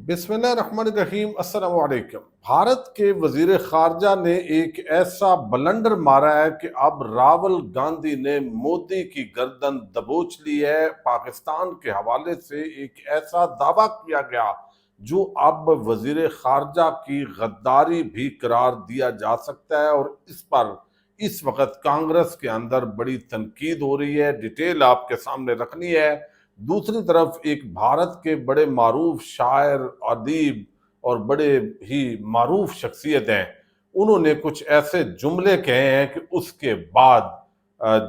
بسم اللہ الرحمن الرحیم۔ السلام علیکم۔ بھارت کے وزیر خارجہ نے ایک ایسا بلنڈر مارا ہے کہ اب راول گاندھی نے مودی کی گردن دبوچ لی ہے۔ پاکستان کے حوالے سے ایک ایسا دعویٰ کیا گیا جو اب وزیر خارجہ کی غداری بھی قرار دیا جا سکتا ہے، اور اس پر اس وقت کانگریس کے اندر بڑی تنقید ہو رہی ہے۔ ڈیٹیل آپ کے سامنے رکھنی ہے۔ دوسری طرف ایک بھارت کے بڑے معروف شاعر، ادیب اور بڑے ہی معروف شخصیت ہیں، انہوں نے کچھ ایسے جملے کہے ہیں کہ اس کے بعد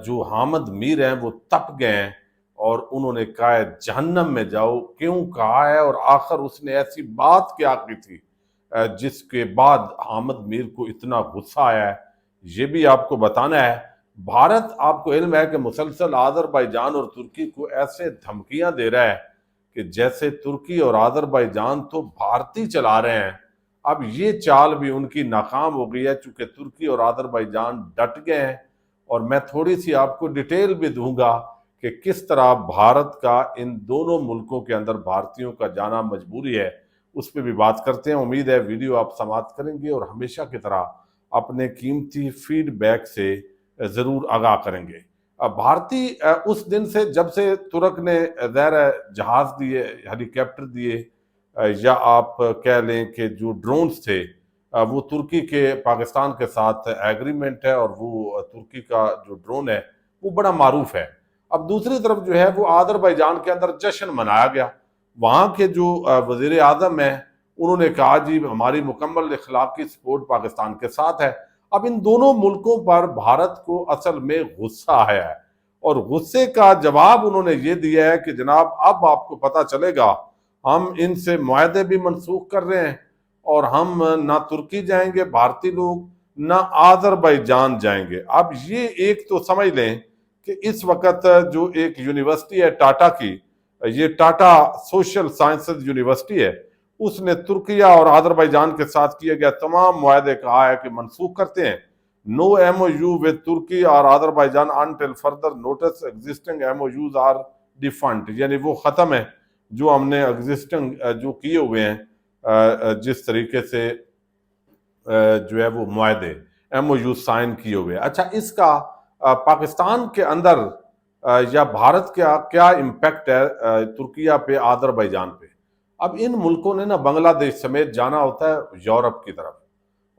جو حامد میر ہیں وہ تپ گئے ہیں، اور انہوں نے کہا ہے جہنم میں جاؤ۔ کیوں کہا ہے اور آخر اس نے ایسی بات کیا کی تھی جس کے بعد حامد میر کو اتنا غصہ آیا ہے، یہ بھی آپ کو بتانا ہے۔ بھارت، آپ کو علم ہے کہ مسلسل آذربائیجان اور ترکی کو ایسے دھمکیاں دے رہا ہے کہ جیسے ترکی اور آذربائیجان تو بھارتی چلا رہے ہیں۔ اب یہ چال بھی ان کی ناکام ہو گئی ہے، چونکہ ترکی اور آذربائیجان ڈٹ گئے ہیں، اور میں تھوڑی سی آپ کو ڈیٹیل بھی دوں گا کہ کس طرح بھارت کا ان دونوں ملکوں کے اندر بھارتیوں کا جانا مجبوری ہے، اس پہ بھی بات کرتے ہیں۔ امید ہے ویڈیو آپ سماعت کریں گے اور ہمیشہ کی طرح اپنے قیمتی فیڈ بیک سے ضرور آگاہ کریں گے۔ بھارتی اس دن سے، جب سے ترک نے ظاہر جہاز دیے، ہیلی کاپٹر دیے، یا آپ کہہ لیں کہ جو ڈرونز تھے، وہ ترکی کے پاکستان کے ساتھ ایگریمنٹ ہے، اور وہ ترکی کا جو ڈرون ہے وہ بڑا معروف ہے۔ اب دوسری طرف جو ہے وہ آذربائیجان کے اندر جشن منایا گیا۔ وہاں کے جو وزیر اعظم ہیں انہوں نے کہا جی ہماری مکمل اخلاقی سپورٹ پاکستان کے ساتھ ہے۔ اب ان دونوں ملکوں پر بھارت کو اصل میں غصہ آیا ہے، اور غصے کا جواب انہوں نے یہ دیا ہے کہ جناب اب آپ کو پتہ چلے گا، ہم ان سے معاہدے بھی منسوخ کر رہے ہیں، اور ہم نہ ترکی جائیں گے بھارتی لوگ، نہ آذربائیجان جائیں گے۔ اب یہ ایک تو سمجھ لیں کہ اس وقت جو ایک یونیورسٹی ہے ٹاٹا کی، یہ ٹاٹا سوشل سائنسز یونیورسٹی ہے، اس نے ترکیہ اور آذربائیجان کے ساتھ کیے گئے تمام معاہدے کہا ہے کہ منسوخ کرتے ہیں۔ No M O U with Turkey اور Azerbaijan until further notice existing M O Us are defunct, یعنی وہ ختم ہے جو ہم نے ایگزسٹنگ جو کیے ہوئے ہیں، جس طریقے سے جو ہے وہ معاہدے ایم او یو سائن کیے ہوئے۔ اچھا، اس کا پاکستان کے اندر یا بھارت کا کیا امپیکٹ ہے ترکیہ پہ، آذربائیجان پہ؟ اب ان ملکوں نے نا بنگلہ دیش سمیت جانا ہوتا ہے یورپ کی طرف،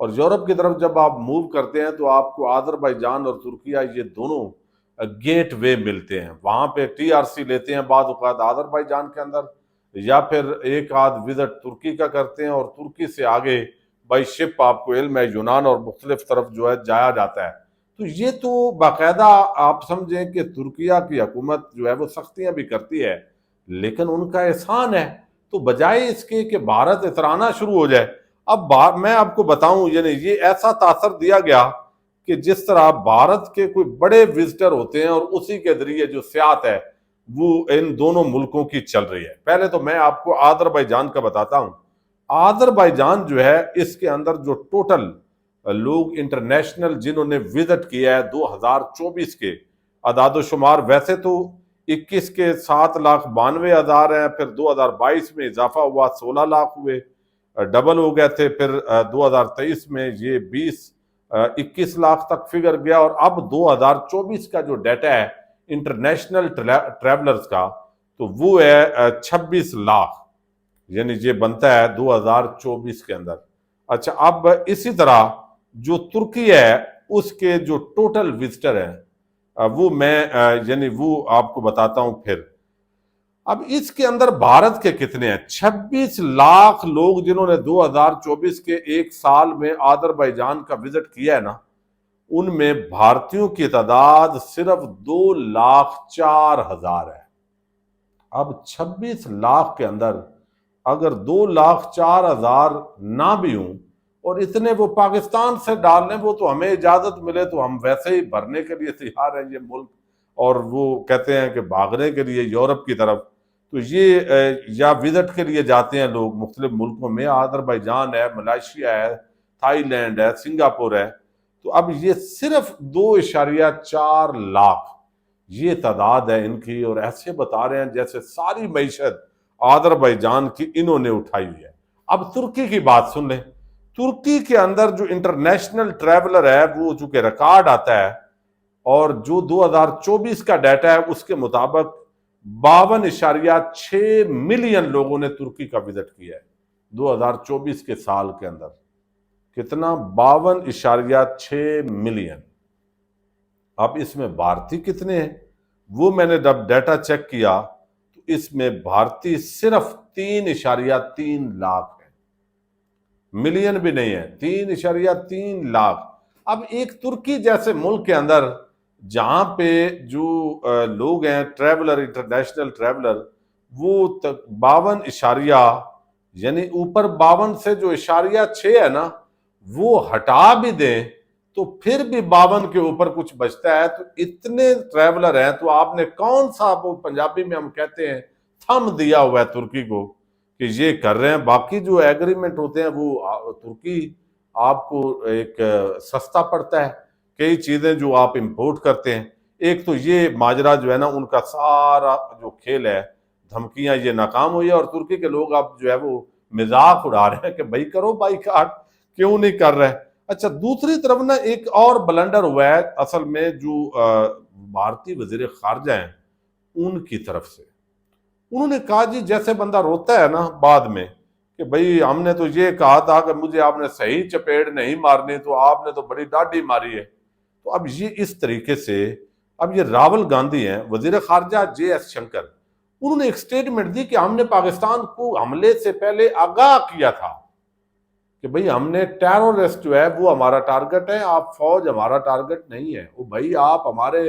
اور یورپ کی طرف جب آپ موو کرتے ہیں تو آپ کو آذربائیجان اور ترکیہ یہ دونوں گیٹ وے ملتے ہیں۔ وہاں پہ ٹی آر سی لیتے ہیں بعض اوقات آذربائیجان کے اندر، یا پھر ایک آدھ وزٹ ترکی کا کرتے ہیں، اور ترکی سے آگے بائی شپ آپ کو علم ہے یونان اور مختلف طرف جو ہے جایا جاتا ہے۔ تو یہ تو باقاعدہ آپ سمجھیں کہ ترکیہ کی حکومت جو ہے وہ سختیاں بھی کرتی ہے، لیکن ان کا احسان ہے، تو بجائے اس کے کہ بھارت اترانا شروع ہو جائے، اب میں آپ کو بتاؤں، یعنی یہ ایسا تاثر دیا گیا کہ جس طرح بھارت کے کوئی بڑے وزٹر ہوتے ہیں اور اسی کے ذریعے جو سیاحت ہے وہ ان دونوں ملکوں کی چل رہی ہے۔ پہلے تو میں آپ کو آذربائیجان کا بتاتا ہوں۔ آذربائیجان جو ہے اس کے اندر جو ٹوٹل لوگ انٹرنیشنل جنہوں نے وزٹ کیا ہے 2024 کے اعداد و شمار، ویسے تو 21 کے 7,92,000 ہیں، پھر 2022 میں اضافہ ہوا 16 لاکھ ہوئے، ڈبل ہو گئے تھے، پھر 2023 میں یہ 21 لاکھ تک فگر گیا، اور اب 2024 کا جو ڈیٹا ہے انٹرنیشنل ٹریولرز کا تو وہ ہے 26 لاکھ، یعنی یہ بنتا ہے 2024 کے اندر۔ اچھا، اب اسی طرح جو ترکی ہے اس کے جو ٹوٹل وزٹر ہیں وہ میں یعنی وہ آپ کو بتاتا ہوں پھر۔ اب اس کے اندر بھارت کے کتنے ہیں؟ 26 لاکھ لوگ جنہوں نے 2024 کے ایک سال میں آذربائیجان کا وزٹ کیا ہے نا، ان میں بھارتیوں کی تعداد صرف 2,04,000 ہے۔ اب 26 لاکھ کے اندر اگر 2,04,000 نہ بھی ہوں، اور اتنے وہ پاکستان سے ڈال لیں، وہ تو ہمیں اجازت ملے تو ہم ویسے ہی بھرنے کے لیے تیار ہیں یہ ملک، اور وہ کہتے ہیں کہ بھاگنے کے لیے یورپ کی طرف، تو یہ یا وزٹ کے لیے جاتے ہیں لوگ مختلف ملکوں میں، آذربائیجان ہے، ملائیشیا ہے، تھائی لینڈ ہے، سنگاپور ہے، تو اب یہ صرف 2.4 لاکھ یہ تعداد ہے ان کی، اور ایسے بتا رہے ہیں جیسے ساری معیشت آذربائیجان کی انہوں نے اٹھائی ہوئی ہے۔ اب ترکی کی بات سن لیں۔ ترکی کے اندر جو انٹرنیشنل ٹریولر ہے وہ چونکہ ریکارڈ آتا ہے، اور جو 2024 کا ڈیٹا ہے اس کے مطابق 52.6 ملین لوگوں نے ترکی کا وزٹ کیا ہے 2024 کے سال کے اندر۔ کتنا؟ 52.6 ملین۔ اب اس میں بھارتی کتنے ہیں؟ وہ میں نے جب ڈیٹا چیک کیا تو اس میں بھارتی صرف 3.3 لاکھ ہیں، ملین بھی نہیں ہے، 3.3 لاکھ۔ اب ایک ترکی جیسے ملک کے اندر جہاں پہ جو لوگ ہیں ٹریولر، انٹرنیشنل ٹریولر، وہ 52 یعنی اوپر 52 سے جو 0.6 ہے نا وہ ہٹا بھی دیں تو پھر بھی 52 کے اوپر کچھ بچتا ہے۔ تو اتنے ٹریولر ہیں تو آپ نے کون سا، وہ پنجابی میں ہم کہتے ہیں تھم دیا ہوا ہے ترکی کو کہ یہ کر رہے ہیں۔ باقی جو ایگریمنٹ ہوتے ہیں وہ ترکی آپ کو ایک سستا پڑتا ہے، کئی چیزیں جو آپ امپورٹ کرتے ہیں۔ ایک تو یہ ماجرا جو ہے نا ان کا سارا جو کھیل ہے، دھمکیاں، یہ ناکام ہوئی ہے، اور ترکی کے لوگ اب جو ہے وہ مذاق اڑا رہے ہیں کہ بھائی کرو بائیکاٹ، کیوں نہیں کر رہے۔ اچھا، دوسری طرف نا ایک اور بلنڈر ہوا ہے اصل میں جو بھارتی وزیر خارجہ ہیں ان کی طرف سے۔ انہوں نے کہا جی جیسے بندہ روتا ہے نا بعد میں کہ بھئی ہم نے تو یہ کہا تھا کہ مجھے آپ نے صحیح چپیڑ نہیں مارنی، تو آپ نے تو بڑی ڈاڈی ماری ہے۔ تو اب یہ اس طریقے سے، اب یہ راول گاندھی ہیں وزیر خارجہ جے ایس شنکر، انہوں نے ایک سٹیٹمنٹ دی کہ ہم نے پاکستان کو حملے سے پہلے آگاہ کیا تھا کہ بھئی ہم نے ٹیرورسٹ جو ہے وہ ہمارا ٹارگٹ ہے، آپ فوج ہمارا ٹارگٹ نہیں ہے۔ وہ بھئی آپ ہمارے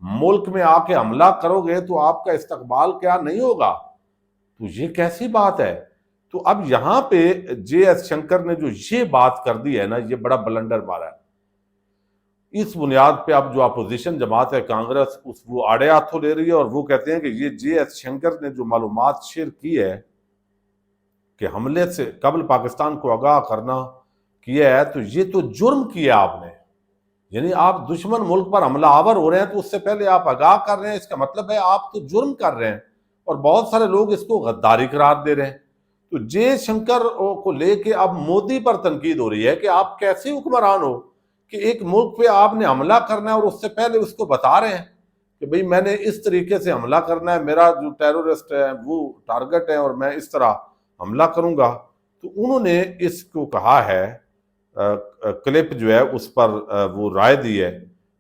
ملک میں آ کے حملہ کرو گے تو آپ کا استقبال کیا نہیں ہوگا؟ تو یہ کیسی بات ہے؟ تو اب یہاں پہ جے ایس شنکر نے جو یہ بات کر دی ہے نا، یہ بڑا بلنڈر مارا ہے۔ اس بنیاد پہ اب جو اپوزیشن جماعت ہے کانگریس، وہ آڑے ہاتھوں لے رہی ہے، اور وہ کہتے ہیں کہ یہ جے ایس شنکر نے جو معلومات شیئر کی ہے کہ حملے سے قبل پاکستان کو آگاہ کرنا کیا ہے، تو یہ تو جرم کیا آپ نے۔ یعنی آپ دشمن ملک پر حملہ آور ہو رہے ہیں تو اس سے پہلے آپ آگاہ کر رہے ہیں، اس کا مطلب ہے آپ تو جرم کر رہے ہیں، اور بہت سارے لوگ اس کو غداری قرار دے رہے ہیں۔ تو جے شنکر کو لے کے اب مودی پر تنقید ہو رہی ہے کہ آپ کیسے حکمران ہو کہ ایک ملک پہ آپ نے حملہ کرنا ہے اور اس سے پہلے اس کو بتا رہے ہیں کہ بھئی میں نے اس طریقے سے حملہ کرنا ہے، میرا جو ٹیرورسٹ ہے وہ ٹارگٹ ہے اور میں اس طرح حملہ کروں گا۔ تو انہوں نے اس کو کہا ہے، کلپ جو ہے اس پر وہ رائے دی ہے،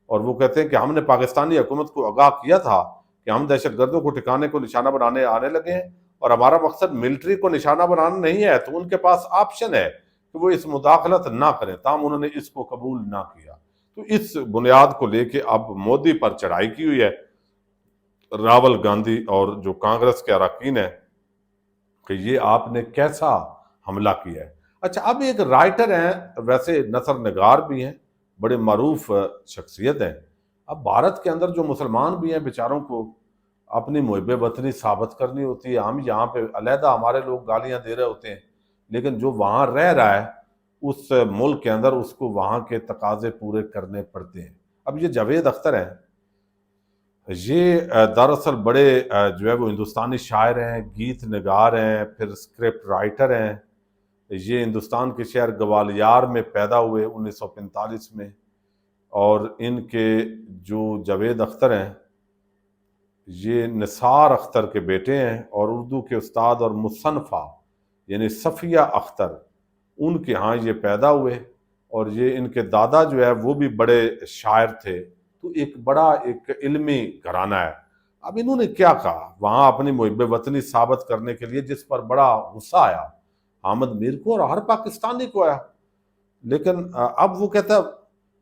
اور وہ کہتے ہیں کہ ہم نے پاکستانی حکومت کو آگاہ کیا تھا کہ ہم دہشت گردوں کو ٹھکانے کو نشانہ بنانے آنے لگے ہیں، اور ہمارا مقصد ملٹری کو نشانہ بنانا نہیں ہے، تو ان کے پاس آپشن ہے کہ وہ اس مداخلت نہ کریں، تاہم انہوں نے اس کو قبول نہ کیا۔ تو اس بنیاد کو لے کے اب مودی پر چڑھائی کی ہوئی ہے راول گاندھی اور جو کانگریس کے اراکین ہیں کہ یہ آپ نے کیسا حملہ کیا ہے۔ اچھا، اب ایک رائٹر ہیں، ویسے نثر نگار بھی ہیں، بڑے معروف شخصیت ہیں۔ اب بھارت کے اندر جو مسلمان بھی ہیں بیچاروں کو اپنی محب وطنی ثابت کرنی ہوتی ہے۔ ہم یہاں پہ علیحدہ ہمارے لوگ گالیاں دے رہے ہوتے ہیں، لیکن جو وہاں رہ رہا ہے اس ملک کے اندر اس کو وہاں کے تقاضے پورے کرنے پڑتے ہیں۔ اب یہ جاوید اختر ہیں، یہ دراصل بڑے جو ہے وہ ہندوستانی شاعر ہیں، گیت نگار ہیں، پھر اسکرپٹ رائٹر ہیں۔ یہ ہندوستان کے شہر گوالیار میں پیدا ہوئے 1945 میں، اور ان کے جو جاوید اختر ہیں یہ نثار اختر کے بیٹے ہیں، اور اردو کے استاد اور مصنفہ یعنی صفیہ اختر ان کے ہاں یہ پیدا ہوئے، اور یہ ان کے دادا جو ہے وہ بھی بڑے شاعر تھے۔ تو ایک بڑا ایک علمی گھرانہ ہے۔ اب انہوں نے کیا کہا وہاں اپنی محب وطنی ثابت کرنے کے لیے، جس پر بڑا غصہ آیا احمد میر کو اور ہر پاکستانی کو آیا، لیکن اب وہ کہتا ہے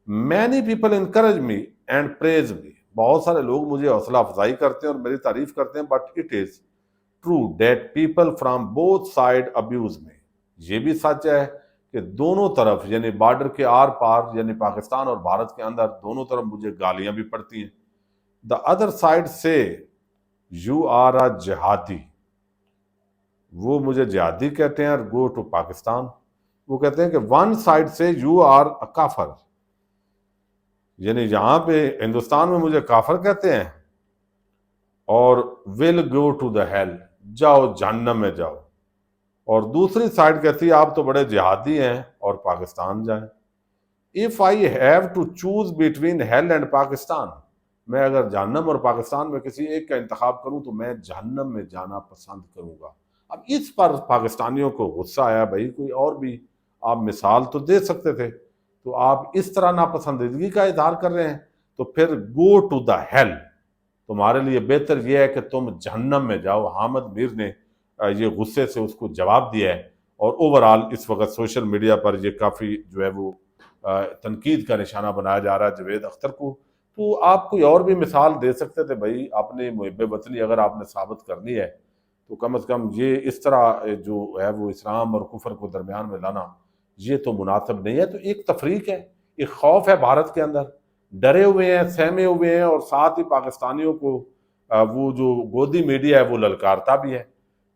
many people encourage me and praise me، بہت سارے لوگ مجھے حوصلہ افزائی کرتے ہیں اور میری تعریف کرتے ہیں، but it is true that people from both side abuse me، یہ بھی سچ ہے کہ دونوں طرف یعنی بارڈر کے آر پار یعنی پاکستان اور بھارت کے اندر دونوں طرف مجھے گالیاں بھی پڑتی ہیں۔ the other side say you are a جہادی، وہ مجھے جہادی کہتے ہیں، اور go to پاکستان وہ کہتے ہیں کہ one side say you are a کافر، یعنی یہاں پہ ہندوستان میں مجھے کافر کہتے ہیں، اور will go to the hell، جاؤ جہنم میں جاؤ، اور دوسری سائڈ کہتی ہے آپ تو بڑے جہادی ہیں اور پاکستان جائیں۔ If I have to choose between hell and Pakistan, میں اگر جہنم اور پاکستان میں کسی ایک کا انتخاب کروں تو میں جہنم میں جانا پسند کروں گا۔ اب اس پر پاکستانیوں کو غصہ آیا، بھائی کوئی اور بھی آپ مثال تو دے سکتے تھے، تو آپ اس طرح ناپسندیدگی کا اظہار کر رہے ہیں، تو پھر گو ٹو دا ہیل، تمہارے لیے بہتر یہ ہے کہ تم جہنم میں جاؤ۔ حامد میر نے یہ غصے سے اس کو جواب دیا ہے، اور اوورال اس وقت سوشل میڈیا پر یہ کافی جو ہے وہ تنقید کا نشانہ بنایا جا رہا ہے جاوید اختر کو۔ تو آپ کوئی اور بھی مثال دے سکتے تھے، بھائی اپنی محب وطنی اگر آپ نے ثابت کرنی ہے تو کم از کم یہ اس طرح جو ہے وہ اسلام اور کفر کو درمیان میں لانا یہ تو مناسب نہیں ہے۔ تو ایک تفریق ہے، ایک خوف ہے بھارت کے اندر، ڈرے ہوئے ہیں، سہمے ہوئے ہیں، اور ساتھ ہی پاکستانیوں کو وہ جو گودی میڈیا ہے وہ للکارتا بھی ہے،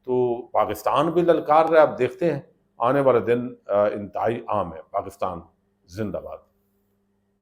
تو پاکستان بھی للکار رہا ہے۔ اب دیکھتے ہیں آنے والے دن انتہائی عام ہے۔ پاکستان زندہ باد۔